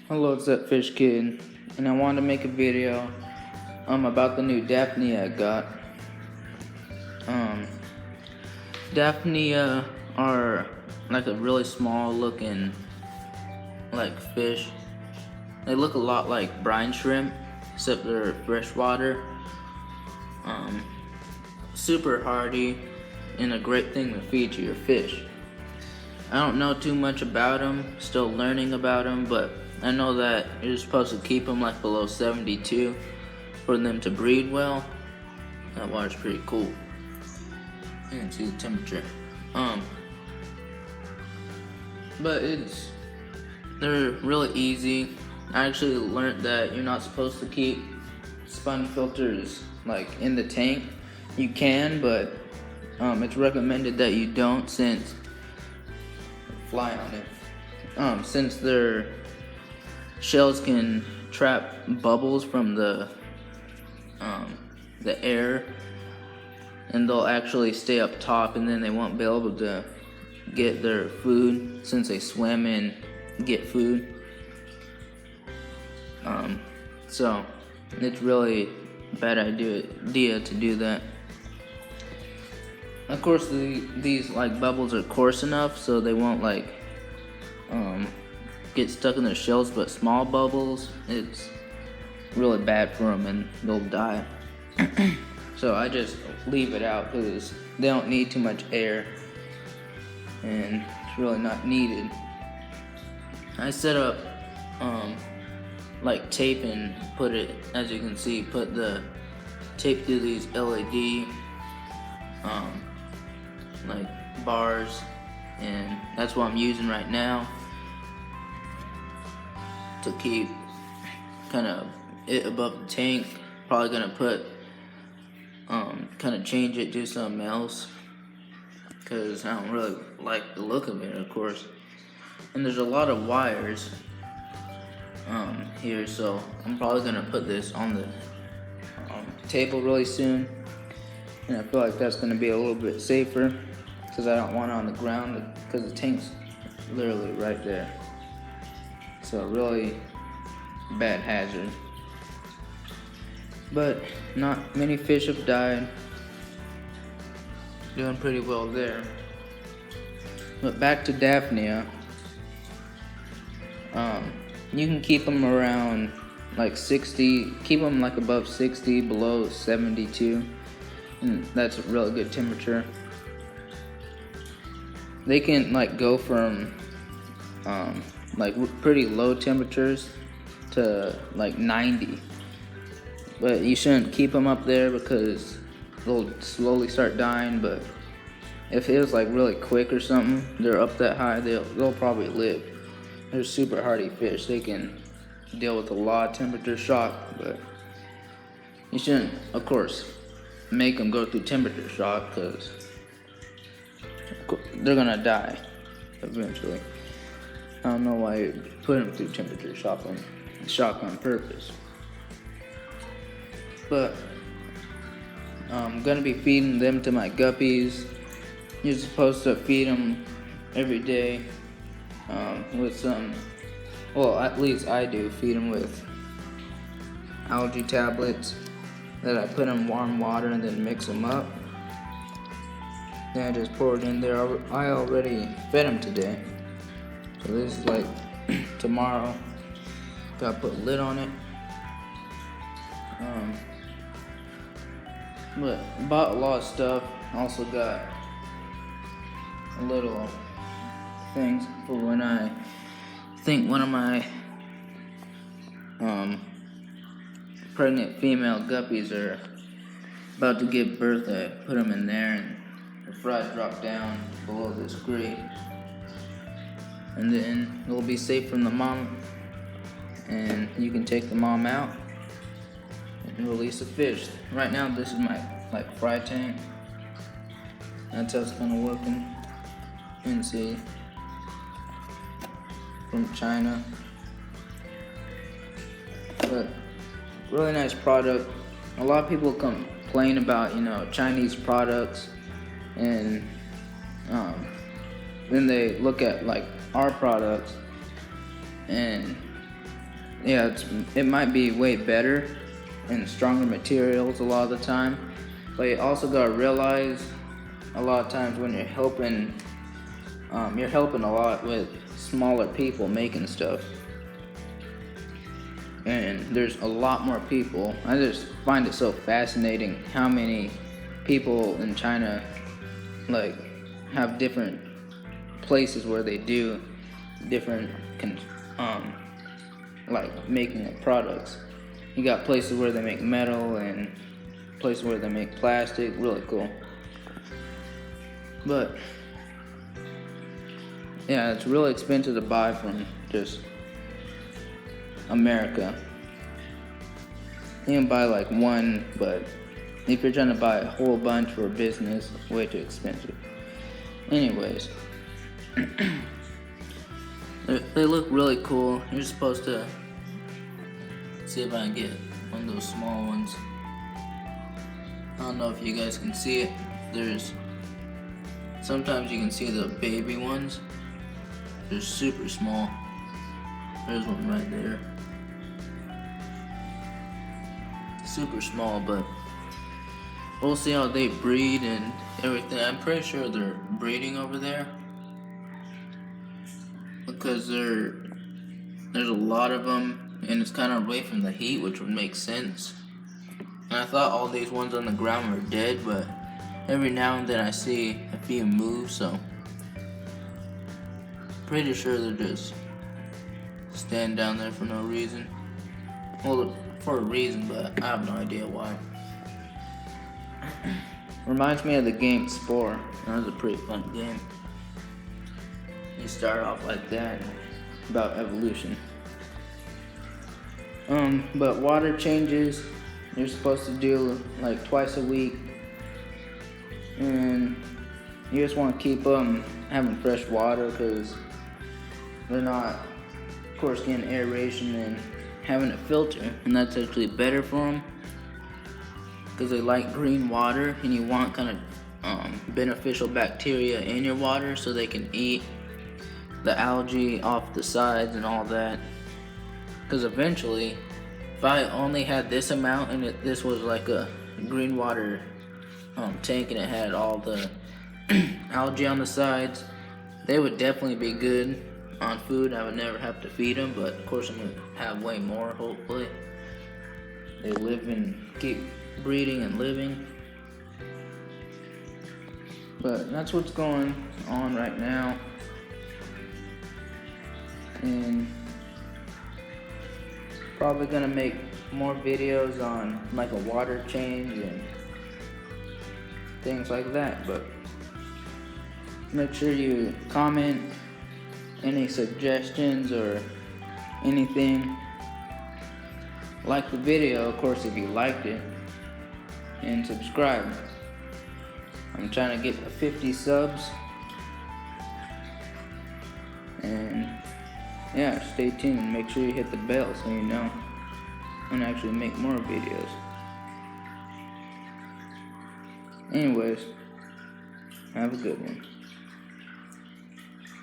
Hello, it's that fish kid, and I wanted to make a video about the new daphnia I got. Um, daphnia are like a really small looking like fish. They look a lot like brine shrimp, except they're freshwater. Um, Super hardy and a great thing to feed to your fish. I don't know too much about them, still learning about them, but I know that you're supposed to keep them like below 72 for them to breed well. That water's pretty cool. You can see the temperature. But they're really easy. I actually learned that you're not supposed to keep sponge filters like in the tank. You can, but it's recommended that you don't since since their shells can trap bubbles from the air, and they'll actually stay up top, and then they won't be able to get their food since they swim and get food. So it's really a bad idea to do that. Of course, these like bubbles are coarse enough so they won't like get stuck in their shells, but small bubbles, it's really bad for them and they'll die. So I just leave it out because they don't need too much air and it's really not needed. I set up like tape and put it, as you can see, put the tape through these LED like bars, and that's what I'm using right now to keep kind of it above the tank. Probably gonna put kind of change it, do something else, because I don't really like the look of it, of course. And there's a lot of wires here, so I'm probably gonna put this on the table really soon, and I feel like that's gonna be a little bit safer because I don't want it on the ground because the tank's literally right there. So really bad hazard. But not many fish have died. Doing pretty well there. But back to daphnia. You can keep them around like 60, keep them like above 60, below 72, and that's a really good temperature. They can like go from like pretty low temperatures to like 90, but you shouldn't keep them up there because they'll slowly start dying. But if it was like really quick or something, they're up that high, they'll probably live. They're super hardy fish. They can deal with a lot of temperature shock, but you shouldn't, of course, make them go through temperature shock because they're gonna die eventually. I don't know why you put them through temperature shock on purpose. But I'm gonna be feeding them to my guppies. You're supposed to feed them every day with some, well, at least I do, feed them with algae tablets that I put in warm water and then mix them up. Then I just pour it in there. I already fed them today, so this is like tomorrow. Gotta put a lid on it. But bought a lot of stuff. Also got a little things for when I think one of my pregnant female guppies are about to give birth. I put them in there, and the fries drop down below this grate, and then it'll be safe from the mom, and you can take the mom out and release the fish. Right now, this is my fry tank. That's how it's kind of looking. You can see from China, but really nice product. A lot of people complain about Chinese products, and then they look at like our products and yeah, it might be way better and stronger materials a lot of the time, but you also gotta realize a lot of times when you're helping a lot with smaller people making stuff, and there's a lot more people. I just find it so fascinating how many people in China like have different places where they do different like making of products. You got places where they make metal and places where they make plastic. Really cool. But yeah, it's really expensive to buy from just America. You can buy like one, but if you're trying to buy a whole bunch for a business, it's way too expensive. Anyways, they look really cool. You're supposed to see if I can get one of those small ones. I don't know if you guys can see it. Sometimes you can see the baby ones. They're super small. There's one right there. Super small, but we'll see how they breed and everything. I'm pretty sure they're breeding over there because there's a lot of them, and it's kind of away from the heat, which would make sense. And I thought all these ones on the ground were dead, but every now and then I see a few move, so pretty sure they're just standing down there for no reason. Well, for a reason, but I have no idea why. Reminds me of the game Spore. That was a pretty fun game. You start off like that, about evolution. But water changes, you're supposed to do like twice a week. And you just want to keep them having fresh water because they're not, of course, getting aeration and having a filter. And that's actually better for them because they like green water, and you want kind of beneficial bacteria in your water so they can eat the algae off the sides and all that. Because eventually, if I only had this amount and this was like a green water tank and it had all the algae on the sides, they would definitely be good on food. I would never have to feed them, but of course I'm going to have way more, hopefully. They live and keep breeding and living. But that's what's going on right now. And probably gonna make more videos on like a water change and things like that. But make sure you comment any suggestions or anything. Like the video, of course, if you liked it, and subscribe. I'm trying to get 50 subs, and yeah, stay tuned. Make sure you hit the bell so you know when I actually make more videos. Anyways, have a good one.